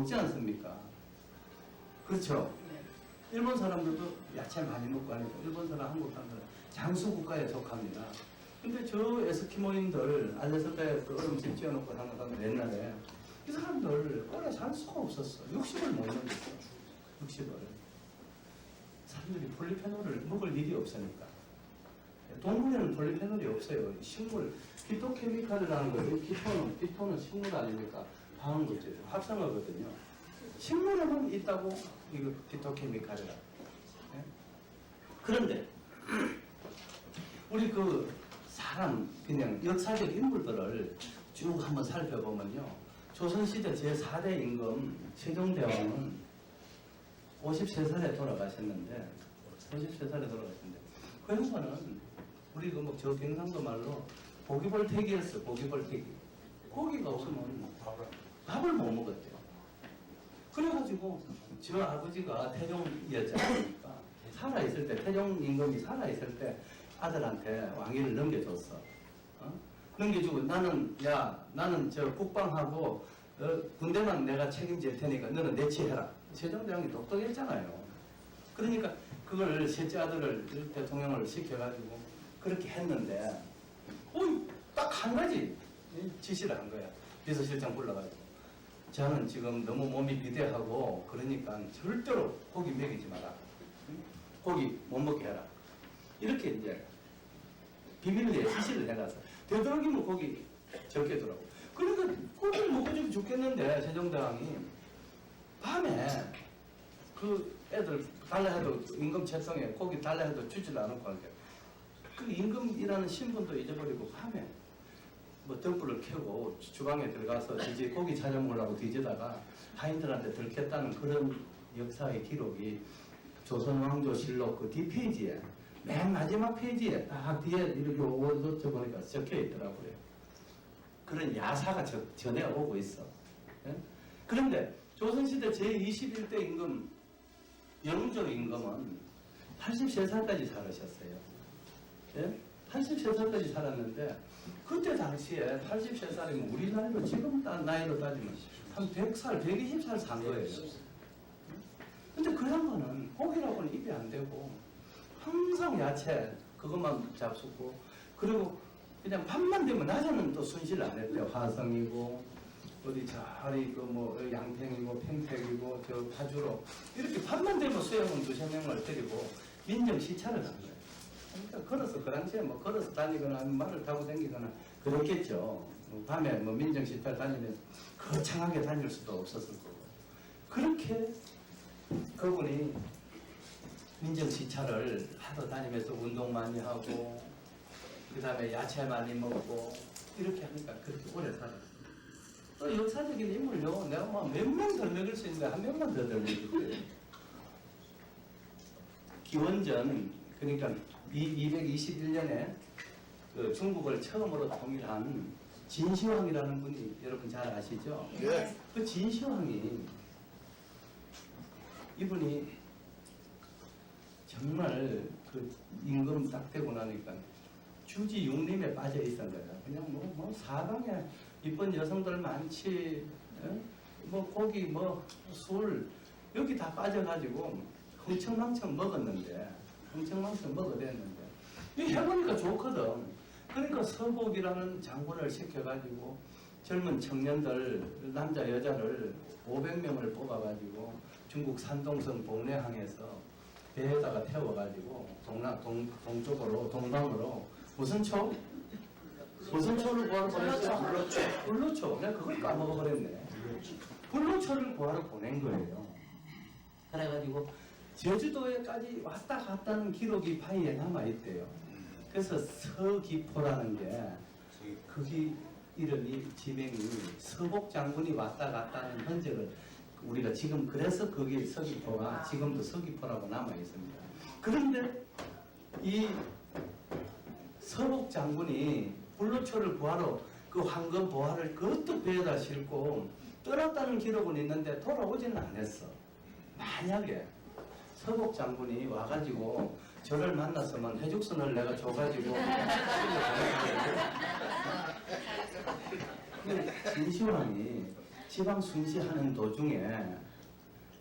먹지 않습니까? 그렇죠? 일본 사람들도 야채 많이 먹고 하니까 일본 사람, 한국 사람들은 장수 국가에 속합니다. 근데 저 에스키모인들 알래스카에 그 얼음집 지어놓고 사는 사람들 옛날에 이 사람들 오래 살 수가 없었어. 60을 못 넘겼어. 60을. 사람들이 폴리페놀을 먹을 일이 없으니까. 동물에는 폴리페놀이 없어요. 식물, 피토케미칼이라는 거예요. 피토는 식물 아닙니까? 방어물질이에요. 합성어거든요. 식물에만 있다고 이거 피토케미칼이라. 네? 그런데 우리 그 사람 그냥 역사적 인물들을 쭉 한번 살펴보면요. 조선시대 제4대 임금 세종대왕은 53살에 돌아가셨는데 그 양반은 우리 그 뭐 저 경상도 말로 고기벌태기였어. 고기벌태기. 고기가 없으면 밥을 못 먹었대요. 그래가지고 저 아버지가 태종이었지 않습니까? 살아있을 때, 태종 임금이 살아있을 때 아들한테 왕위를 넘겨줬어. 넘겨주고 나는 저 국방하고 군대만 내가 책임질 테니까 너는 내치해라. 세종대왕이 똑똑했잖아요. 그러니까 그걸 셋째 아들을 대통령을 시켜가지고 그렇게 했는데 딱 한 가지 지시를 한 거야. 비서실장 불러가지고 저는 지금 너무 몸이 비대하고 그러니까 절대로 고기 먹이지 마라. 고기 못 먹게 해라. 이렇게 이제 비밀리에 지시를 해놔서 되도록이면 고기 적게 두라고. 그러니까 고기를 먹어주고 죽겠는데 세종대왕이 밤에 그 애들 달라 해도 임금 채통에 고기 달라 해도 주지도 않고 하니까 그 임금이라는 신분도 잊어버리고 밤에 뭐 등불을 켜고 주방에 들어가서 이제 고기 찾아 먹으려고 뒤지다가 하인들한테 들켰다는 그런 역사의 기록이 조선왕조실록 그 뒷페이지에 맨 마지막 페이지에 딱 뒤에 이렇게 오워져 보니까 적혀 있더라고요. 그런 야사가 전해 오고 있어. 예? 그런데 조선시대 제21대 임금 영조 임금은 83살까지 살으셨어요. 예? 83살까지 살았는데 그때 당시에 83살이면 우리 나이로 지금 나이로 따지면 한 100살, 120살 산 거예요. 근데 그 양반은 고기라고는 입이 안 대고 항상 야채 그것만 잡수고 그리고 그냥 밤만 되면 낮에는 또 순실 안 했대요. 화성이고 어디 저리 그 뭐 양평이고 평택이고 저 파주로 이렇게 밤만 되면 수영은 2~3명을 때리고 민정 시찰을 한 거예요. 그러니까 걸어서 그 당시에 뭐 걸어서 다니거나 말을 타고 다니거나 그랬겠죠. 밤에 뭐 민정 시찰 다니면 거창하게 다닐 수도 없었을 거고 그렇게 그분이 민정 시찰을 하러 다니면서 운동 많이 하고 그 다음에 야채 많이 먹고 이렇게 하니까 그렇게 오래 살았어요. 또 역사적인 인물요. 내가 뭐 몇 명 덜 먹일 수 있는데 한 명만 더 덜 먹일 거예요. 기원전 그러니까 221년에 그 중국을 처음으로 통일한 진시황이라는 분이 여러분 잘 아시죠? 예. 그 진시황이 이분이 정말 그 임금 딱 되고 나니까 주지 육림에 빠져 있던 거야. 그냥 뭐 사방에 이쁜 여성들 많지, 뭐 고기, 뭐 술 여기 다 빠져가지고 흥청망청 먹었는데, 흥청망청 먹어댔는데 이 해보니까 좋거든. 그러니까 서복이라는 장군을 시켜가지고 젊은 청년들 남자 여자를 500명을 뽑아가지고 중국 산동성 복례항에서 배에다가 태워가지고 동쪽으로 동방으로 무슨 초? 무슨 초를 구하러 보냈어? 불로초. 내가 그걸 까먹어버렸네. 불로초를 구하러 보낸 거예요. 그래가지고 제주도에까지 왔다 갔다는 기록이 바위에 남아있대요. 그래서 서귀포라는 게 거기 이름이 지명이 서복 장군이 왔다 갔다는 흔적을 우리가 지금 그래서 거기 서귀포가 지금도 서귀포라고 남아 있습니다. 그런데 이 서복 장군이 불로초를 구하러 그 황금 보화를 그것도 배에다 싣고 떠났다는 기록은 있는데 돌아오지는 않았어. 만약에 서복 장군이 와가지고 저를 만났으면 해죽선을 내가 줘가지고 진시황이 지방 순시하는 도중에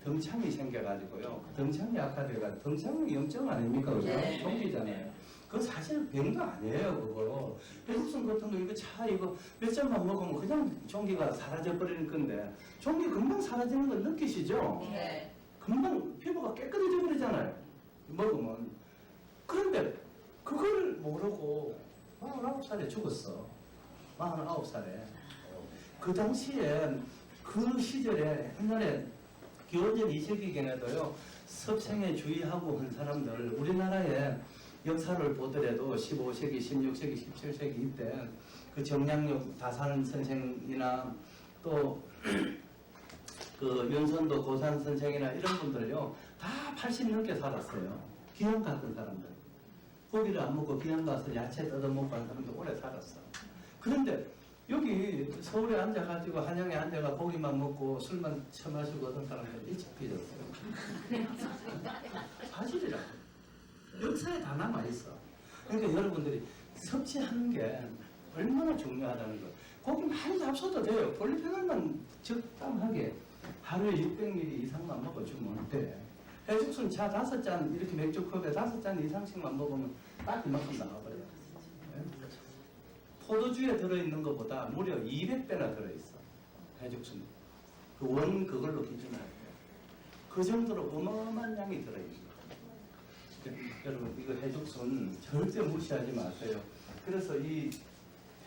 덩창이 생겨가지고요. 그 덩창이 약화돼가 덩창이 염증 아닙니까? 그죠? 네. 종기잖아요. 그건 사실 병도 아니에요, 그거. 해독순 같은 거 이거 차 이거 몇 잔만 먹으면 그냥 종기가 사라져 버리는 건데 종기 금방 사라지는 거 느끼시죠? 네. 금방 피부가 깨끗해져 버리잖아요. 먹으면. 그런데 그걸 모르고 49살에 죽었어. 49살에. 그 당시에 그 시절에 옛날에 기원전 2세기경에도요 섭생에 주의하고 한 사람들 우리나라의 역사를 보더라도 15세기, 16세기, 17세기 이때 그 정량육 다산 선생이나 또 그 윤선도 고산 선생이나 이런 분들요 다 80 넘게 살았어요. 기양 같은 사람들. 고기를 안 먹고 기양 가서 야채 뜯어먹고 하는 사람들 오래 살았어. 그런데 여기 서울에 앉아가지고 한양에 앉아가 고기만 먹고 술만 처마시고 어떤 사람들 일찍 삐졌어요. 사실이라. 역사에 다 남아있어. 그러니까 여러분들이 섭취하는 게 얼마나 중요하다는 거. 고기 많이 잡숴도 돼요. 볼리페놀만 적당하게 하루에 600ml 이상만 먹어주면 돼. 해죽순 차 5잔 이렇게 맥주컵에 5잔 이상씩만 먹으면 딱 이만큼 나와버려요. 포도주에 들어있는 것보다 무려 200배나 들어있어. 해죽순. 그 원 그걸로 기준할 때. 그 정도로 어마어마한 양이 들어있는 거예요. 여러분 이거 해죽순 절대 무시하지 마세요. 그래서 이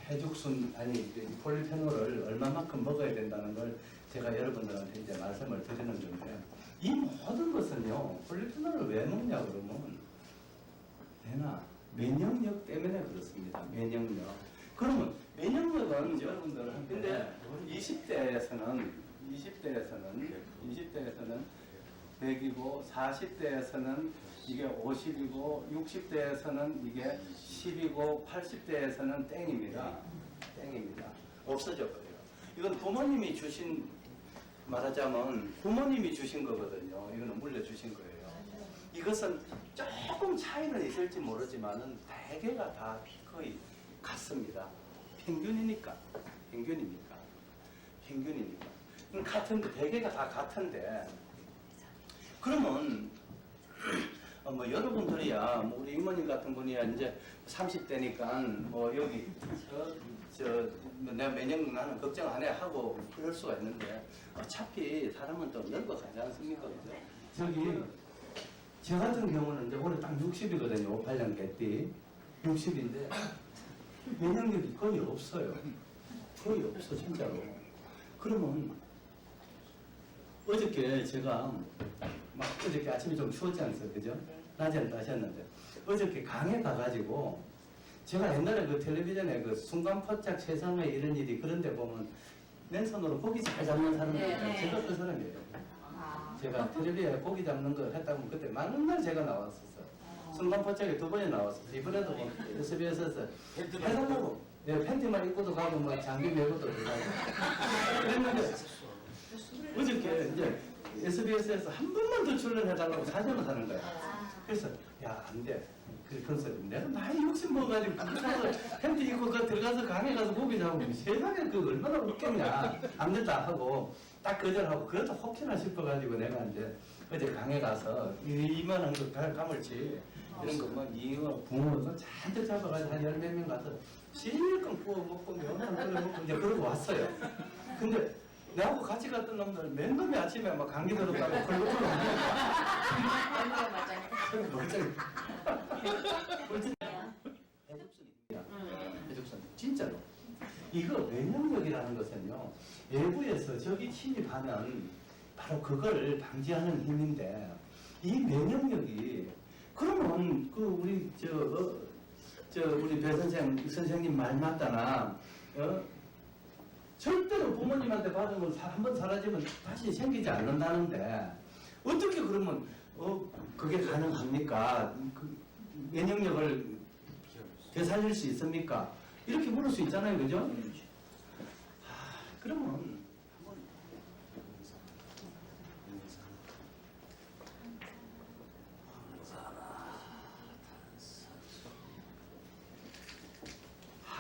해죽순 아니 폴리페놀을 얼마만큼 먹어야 된다는 걸 제가 여러분들한테 이제 말씀을 드리는 건데 이 모든 것은요 폴리페놀을 왜 먹냐 그러면 되나 면역력 때문에 그렇습니다. 면역력. 그러면 면역력은 여러분들은 근데 20대에서는 100이고 40대에서는 이게 50이고 60대에서는 이게 10이고 80대에서는 땡입니다. 땡입니다. 없어져 버려요. 이건 부모님이 주신 말하자면 부모님이 주신 거거든요. 이거는 물려주신 거예요. 이것은 조금 차이는 있을지 모르지만은 대개가 다 거의 같습니다. 평균이니까. 같은데 대개가 다 같은데 그러면 뭐 여러분들이야 뭐 우리 이모님 같은 분이야 이제 30대니까 뭐 여기 내가 면역 나는 걱정 안 해 하고 그럴 수가 있는데 어차피 사람은 또 늙어가지 않습니까? 그죠? 저기 저 같은 경우는 이제 올해 딱 60이거든요. 58년 개띠 60인데 면역력이 거의 없어요. 거의 없어 진짜로. 그러면 어저께 제가 막 어저께 아침에 좀 추웠지 않았어요, 그죠? 낮에는 따셨는데 어저께 강에 가가지고 제가 옛날에 그 텔레비전에 그 순간포착 세상에 이런 일이 그런데 보면 맨손으로 고기 잘 잡는 사람들 제가 그 사람이에요. 제가 텔레비전에 고기 잡는 거 했다면 그때 많은 날 제가 나왔었어요. 순간포착에 2번이 나왔었어요. 이번에도 뭐 SBS에서 해달라고 팬티만 입고도 가고 뭐 장비 메고도 들어가고 그랬는데 어저께 이제 SBS에서 한 번만 더 출연해달라고 사정을 하는 거야. 그래서 야 안 돼. 그래서 내가 나이 60 먹어가지고 가서 팬티 입고 들어가서 강에 가서 고기 잡으면 세상에 그 얼마나 웃겠냐. 안 된다 하고 딱 거절하고 그래도 혹시나 싶어가지고 내가 이제 어제 강에 가서 이만한 거 가물치 이런 거뭐 잉어, 붕어 잔뜩 잡아가지고 한 10몇 명 가서 실컷 구워 먹고 면만 끓여 먹고 이제 그러고 왔어요. 근데 내하고 같이 갔던 놈들은 맨 놈이 아침에 막 감기 들었다고 걸고걸고 해죽순 진짜로 이거 면역력이라는 것은요 외부에서 적이 침입하면 바로 그걸 방지하는 힘인데 이 면역력이 그러면 그 우리 우리 배 선생님 말 맞다나 절대로 부모님한테 받은 건 한 번 사라지면 다시 생기지 않는다는데 어떻게 그러면 그게 가능합니까? 그 면역력을 되살릴 수 있습니까? 이렇게 물을 수 있잖아요, 그죠? 그러면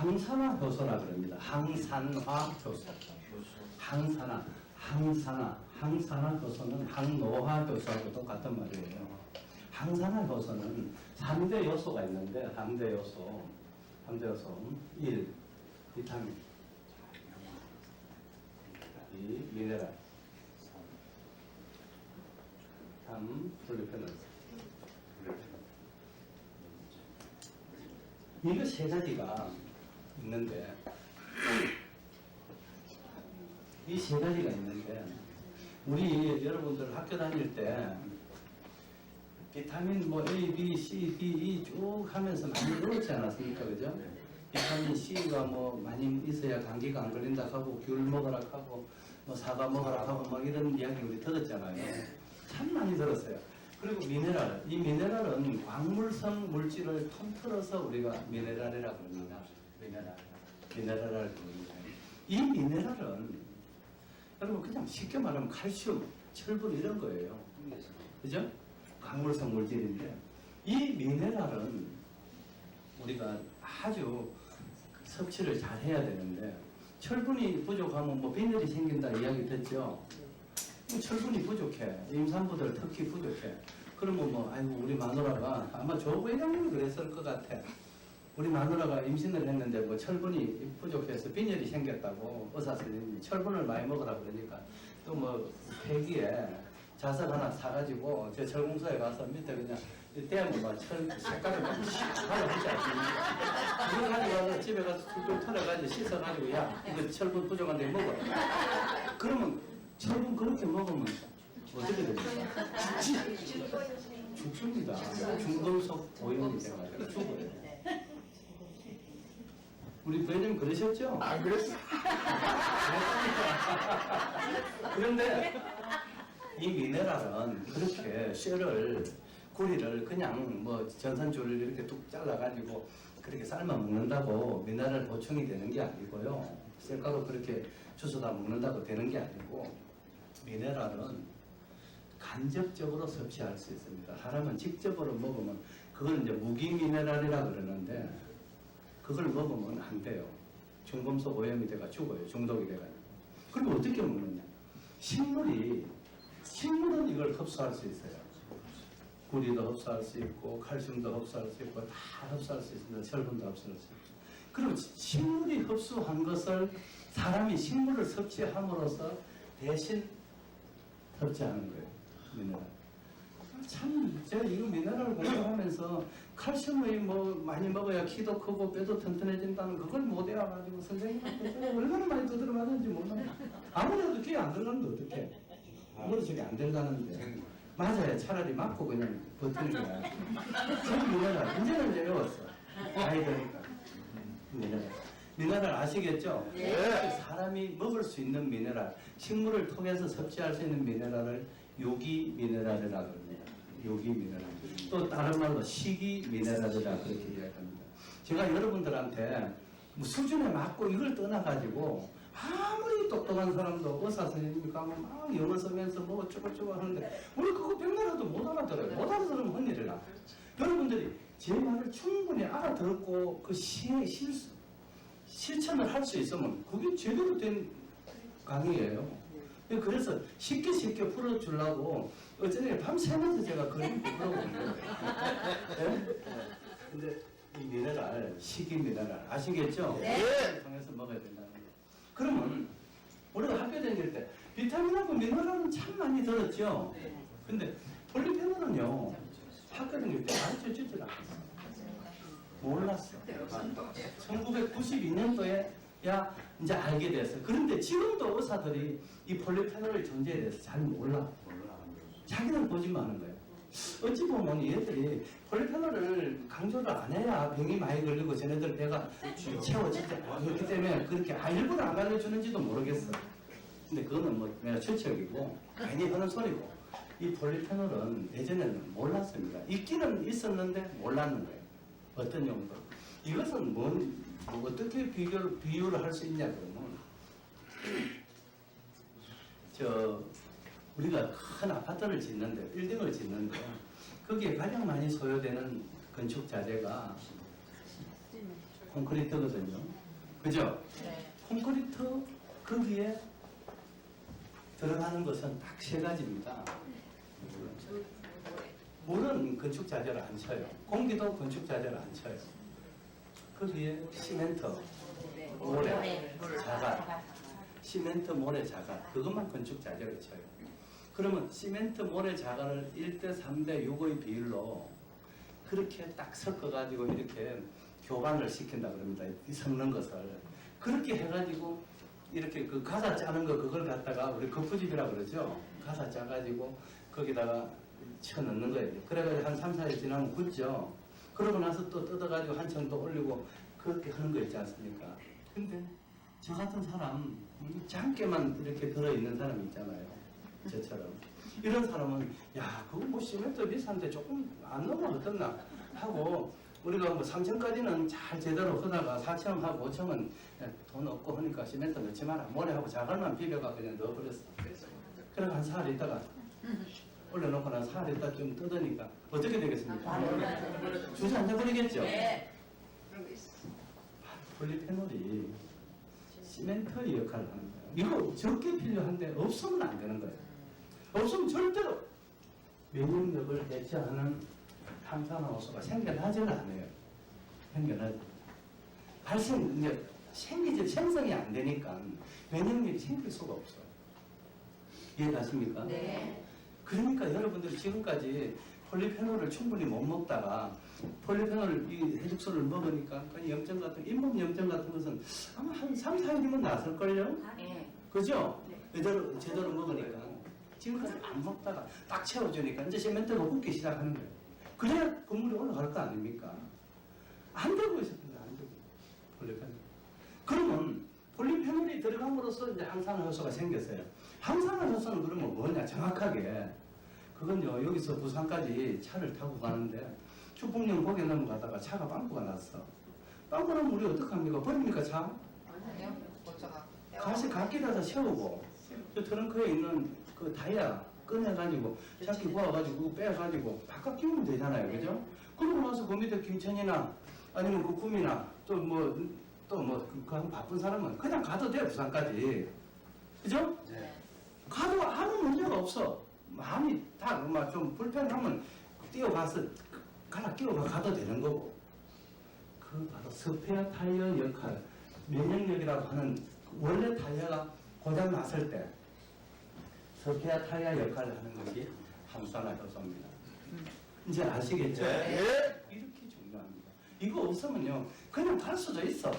항산화 효소라 그럽니다. 항산화 효소. 항산화 효소는 항노화 효소하고 똑같은 말이에요. 항산화 효소는 3대 요소가 있는데 3대 요소 1. 비타민 2. 미네랄 3. 폴리페놀. 이거 세 가지가 있는데 이 세 가지가 있는데 우리 여러분들 학교 다닐 때 비타민 뭐 A, B, C, D, E 쭉 하면서 많이 배웠지 않았습니까? 그죠? 비타민 C가 뭐 많이 있어야 감기가 안 걸린다 하고 귤 먹으라 하고 뭐 사과 먹으라 하고 막 이런 이야기 우리 들었잖아요. 참 많이 들었어요. 그리고 미네랄, 이 미네랄은 광물성 물질을 통틀어서 우리가 미네랄이라고 합니다. 미네랄을 부릅니다. 이 미네랄은 여러분 그냥 쉽게 말하면 칼슘, 철분 이런 거예요. 그죠? 광물성 물질인데 이 미네랄은 우리가 아주 섭취를 잘 해야 되는데 철분이 부족하면 뭐 빈혈이 생긴다 이야기 듣죠? 철분이 부족해. 임산부들 특히 부족해. 그러면 뭐 아이고 우리 마누라가 아마 조 회장님이 그랬을 것 같아. 우리 마누라가 임신을 했는데 뭐 철분이 부족해서 빈혈이 생겼다고 의사 선생님이 철분을 많이 먹으라 그러니까 또 뭐 폐기에 자석 하나 사가지고 저 철공소에 가서 밑에 그냥 떼면 막철 색깔을 막 발라보지 않습니까? 이거 가지고 집에 가서 툴툴 털어가지고 씻어가지고 야 이거 철분 부족한데 먹어. 그러면 철분 그렇게 먹으면 어떻게 됩니까? 죽습니다. 중금속 오염이 돼가지고 죽어요. 우리 부회장님 그러셨죠? 안 그랬어. 그런데 이 미네랄은 그렇게 쇠를 구리를 그냥 뭐 전산줄을 이렇게 뚝 잘라가지고 그렇게 삶아 먹는다고 미네랄 보충이 되는 게 아니고요. 셀가루 그렇게 주워다 먹는다고 되는 게 아니고 미네랄은 간접적으로 섭취할 수 있습니다. 사람은 직접으로 먹으면 그걸 이제 무기미네랄이라 그러는데 그걸 먹으면 안 돼요. 중금속 오염이 돼가 죽어요. 중독이 돼가지고. 그리고 어떻게 먹느냐? 식물은 이걸 흡수할 수 있어요. 구리도 흡수할 수 있고 칼슘도 흡수할 수 있고 다 흡수할 수 있습니다. 철분도 흡수할 수 있고. 그리고 식물이 흡수한 것을 사람이 식물을 섭취함으로써 대신 섭취하는 거예요. 미네랄. 참 제가 이거 미네랄을 공부하면서 칼슘을 뭐 많이 먹어야 키도 크고 뼈도 튼튼해진다는 그걸 못 외워가지고 선생님한테 얼마나 많이 두드려 맞았는지 몰라요. 아무래도 귀에 안 들어가는데 어떡해. 머릿속에 안 들어가는데 맞아요. 차라리 맞고 그냥 버티는 거야. 저는 미네랄 이제는 이제 외웠어. 나이 드니까 미네랄 아시겠죠? 네. 사람이 먹을 수 있는 미네랄, 식물을 통해서 섭취할 수 있는 미네랄을 유기 미네랄이라고 합니다. 유기 미네랄. 또 다른 말로 식이 미네랄이라 그렇게 이야기합니다. 제가 여러분들한테 뭐 수준에 맞고 이걸 떠나가지고 아무리 똑똑한 사람도 의사 선생님이 가면 막 영어 쓰면서 뭐 어쩌고저쩌고 하는데 우리 그거 백나라도 못 알아들어요. 못 알아들으면 헛일이라. 여러분들이 제 말을 충분히 알아듣고 그 실천을 할 수 있으면 그게 제대로 된 강의예요. 그래서 쉽게 풀어주려고 어쩌면 밤새면서 제가 그림 풀어보는 거예요. 네? 근데 이 미네랄, 식이 미네랄 아시겠죠? 네. 통해서 먹어야 된다는 거. 그러면 우리가 학교 다닐 때 비타민하고 미네랄은 참 많이 들었죠? 근데 폴리페놀은요 학교 다닐 때 가르쳐주질 않았어요. 몰랐어. 1992년도에 야 이제 알게 됐어. 그런데 지금도 의사들이 이 폴리페놀의 존재에 대해서 잘 몰라. 자기는 보지만 하는 거예요. 어찌 보면 얘들이 폴리페놀을 강조를 안 해야 병이 많이 걸리고 쟤네들 배가 채워지지 않기 때문에 그렇게 일부러 안 알려주는지도 모르겠어. 근데 그거는 뭐 내가 추측이고 괜히 하는 소리고 이 폴리페놀은 예전에는 몰랐습니다. 있기는 있었는데 몰랐는 거예요. 어떤 용도? 이것은 뭐 어떻게 비유를 할 수 있냐 그러면 우리가 큰 아파트를 짓는데 빌딩을 짓는데 거기에 가장 많이 소요되는 건축 자재가 콘크리트거든요. 그죠? 네. 콘크리트 거기에 들어가는 것은 딱 세 가지입니다. 물은 건축 자재를 안 쳐요. 공기도 건축 자재를 안 쳐요. 거기에 시멘트, 모래, 자갈, 시멘트, 모래, 자갈 그것만 건축 자재를 쳐요. 그러면 시멘트, 모래, 자갈을 1대 3대 6의 비율로 그렇게 딱 섞어가지고 이렇게 교반을 시킨다 그럽니다. 이 섞는 것을 그렇게 해가지고 이렇게 그 가사 짜는 거 그걸 갖다가 우리 거푸집이라 그러죠. 가사 짜가지고 거기다가 쳐 넣는 거예요. 그래가지고 한 3, 4일 지나면 굳죠. 그러고 나서 또 뜯어가지고 한층 더 올리고 그렇게 하는 거 있지 않습니까? 근데 저 같은 사람 작게만 이렇게 들어있는 사람 있잖아요. 저처럼. 이런 사람은 야 그거 뭐 시멘트 비싼데 조금 안 넣으면 어떻나 하고 우리가 뭐 3층까지는 잘 제대로 하다가 4층 하고 5층은 돈 없고 하니까 시멘트 넣지 마라. 모래하고 자갈만 비벼가 그냥 넣어버렸어. 그래서 한 사흘 있다가 올려놓고 난 사흘 있다 좀 뜯으니까 어떻게 되겠습니까? 주저앉아버리겠죠? 네. 폴리페놀이 시멘트의 역할을 하는 거예요. 이거 적게 필요한데 없으면 안 되는 거예요. 없으면 절대로 면역력을 대체하는 항산화효소가 생겨나지는 않아요. 생겨나지. 이제 생기지, 생성이 안 되니까 면역력이 생길 수가 없어요. 이해가십니까? 네. 그러니까 여러분들이 지금까지 폴리페놀을 충분히 못 먹다가 폴리페놀 이 해죽소를 먹으니까 그 염증 같은 잇몸 염증 같은 것은 아마 한 3, 4일이면 났을걸요? 네. 그죠? 제대로 먹으니까 지금까지 안 먹다가 딱 채워주니까 이제 시멘트가 붓기 시작하는 거예요. 그래야 건물이 올라갈 거 아닙니까? 안 되고 있었는데 안 되고 폴리페놀. 그러면 폴리페놀이 들어감으로써 이제 항산화효소가 생겼어요. 항산화효소는 그러면 뭐냐? 정확하게 그건요 여기서 부산까지 차를 타고 가는데 축복령 고개 넘어가다가 차가 빵꾸가 났어. 빵꾸 나면 우리 어떡합니까? 버립니까 차? 아니요. 고쳐가. 다시 갓길에다 세우고 저 트렁크에 있는 그 다이아 꺼내가지고 잡기 구워가지고 빼가지고 바깥 끼우면 되잖아요. 그죠? 그러고 나서 그 밑에 김천이나 아니면 그 구미나 그 바쁜 사람은 그냥 가도 돼 부산까지. 그죠? 네. 가도 아무 문제가 없어. 마음이 다 좀 불편하면 뛰어가서 갈아 끼워가 가도 되는 거고. 그 바로 스페어 타이어 역할, 면역력이라고 하는 원래 타이어가 고장 났을 때 스페어 타이어 역할을 하는 것이 항산화효소입니다. 이제 아시겠죠? 네. 이렇게 중요합니다. 이거 없으면요 그냥 갈 수도 있어.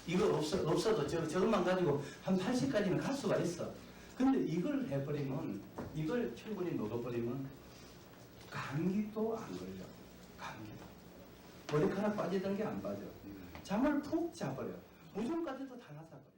이거 없어도 저것만 가지고 한 80까지는 갈 수가 있어. 근데 이걸 해버리면, 이걸 충분히 먹어버리면 감기도 안 걸려. 감기도. 머리카락 빠지던 게 안 빠져. 잠을 푹 자버려. 무좀까지도 다 나서버려.